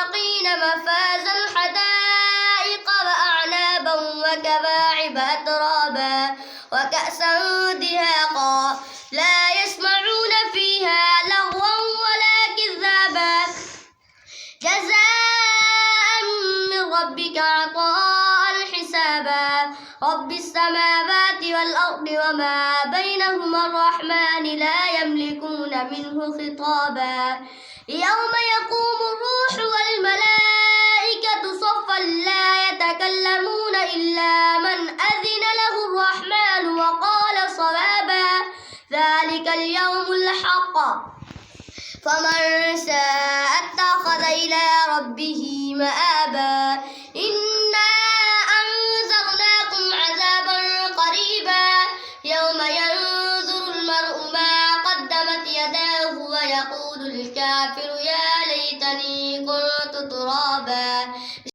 للمتقين مفازا حدائق وأعنابا وكواعب أترابا وكأسا دهاقا لا يسمعون فيها لغوا ولا كذابا جزاء من ربك عطاء حسابا رب السماوات والأرض وما بينهما الرحمن لا يملكون منه خطابا يوم يقوم الروح والملائكة صفا لا يتكلمون إلا من أذن له الرحمن وقال صوابا ذلك اليوم الحق فمن شاء اتخذ إلى ربه مآبا إنا أنذرناكم عذابا قريبا يوم ينظر المرء ما قدمت يداه ويقول الكافر يا ليتني كنت ترابا.